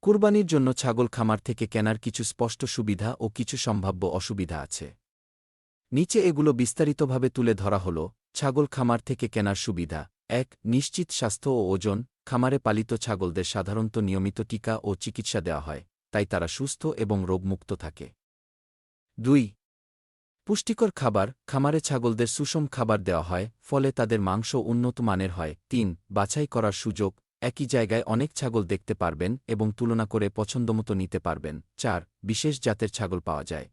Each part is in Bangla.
কুরবানির জন্য ছাগল খামার থেকে কেনার কিছু স্পষ্ট সুবিধা ও কিছু সম্ভাব্য অসুবিধা আছে। নিচে এগুলো বিস্তারিতভাবে তুলে ধরা হল। ছাগল খামার থেকে কেনার সুবিধা। ১. নিশ্চিত স্বাস্থ্য ও ওজন। খামারে পালিত ছাগলদের সাধারণত নিয়মিত টিকা ও চিকিৎসা দেওয়া হয়, তাই তারা সুস্থ এবং রোগমুক্ত থাকে। ২. পুষ্টিকর খাবার। খামারে ছাগলদের সুষম খাবার দেওয়া হয়, ফলে তাদের মাংস উন্নত মানের হয়। ৩. বাছাই করার সুযোগ। একই জায়গায় অনেক ছাগল দেখতে পারবেন এবং তুলনা করে পছন্দমতো নিতে পারবেন। ৪. বিশেষ জাতের ছাগল পাওয়া যায়।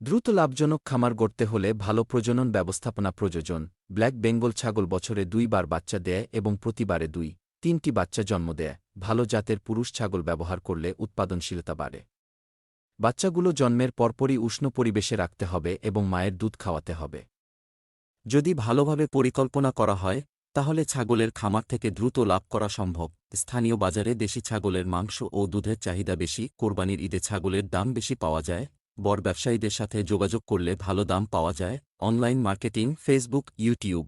দ্রুত লাভজনক খামার গড়তে হলে ভালো প্রজনন ব্যবস্থাপনা প্রয়োজন। ব্ল্যাক বেঙ্গল ছাগল বছরে ২ বার বাচ্চা দেয় এবং প্রতিবারে ২-৩টি বাচ্চা জন্ম দেয়। ভালো জাতের পুরুষ ছাগল ব্যবহার করলে উৎপাদনশীলতা বাড়ে। বাচ্চাগুলো জন্মের পরপরই উষ্ণ পরিবেশে রাখতে হবে এবং মায়ের দুধ খাওয়াতে হবে। যদি ভালোভাবে পরিকল্পনা করা হয়, তাহলে ছাগলের খামার থেকে দ্রুত লাভ করা সম্ভব। স্থানীয় বাজারে দেশি ছাগলের মাংস ও দুধের চাহিদা বেশি। কোরবানির ঈদে ছাগলের দাম বেশি পাওয়া যায়। বড় ব্যবসায়ীদের সাথে যোগাযোগ করলে ভালো দাম পাওয়া যায়। Online marketing, Facebook, YouTube,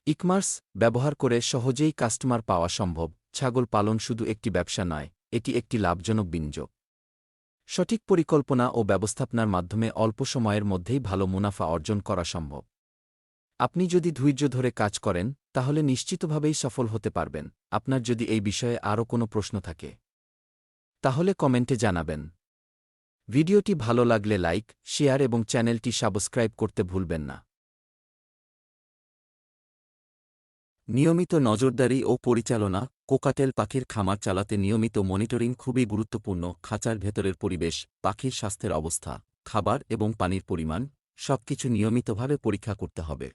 ecommerce ব্যবহার করে সহজেই কাস্টমার পাওয়া সম্ভব। ছাগল পালন শুধু একটি ব্যবসা নয়, এটি একটি লাভজনক বিনিয়োগ। সঠিক পরিকল্পনা ও ব্যবস্থাপনার মাধ্যমে অল্প সময়ের মধ্যেই ভালো মুনাফা অর্জন করা সম্ভব। আপনি যদি ধৈর্য ধরে কাজ করেন, তাহলে নিশ্চিতভাবেই সফল হতে পারবেন। আপনার যদি এই বিষয়ে আরও কোনো প্রশ্ন থাকে, তাহলে কমেন্টে জানাবেন। ভিডিওটি ভালো লাগলে লাইক, শেয়ার এবং চ্যানেলটি সাবস্ক্রাইব করতে ভুলবেন না। নিয়মিত নজরদারি ও পরিচালনা। কোকাটেল পাখির খামার চালাতে নিয়মিত মনিটরিং খুবই গুরুত্বপূর্ণ। খাঁচার ভেতরের পরিবেশ, পাখির স্বাস্থ্যের অবস্থা, খাবার এবং পানির পরিমাণ সবকিছু নিয়মিতভাবে পরীক্ষা করতে হবে।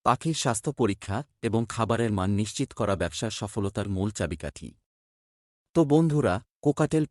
পাখির স্বাস্থ্য পরীক্ষা এবং খাবারের মান নিশ্চিত করা ব্যবসার সফলতার মূল চাবিকাঠি। তো বন্ধুরা, কোকাটেল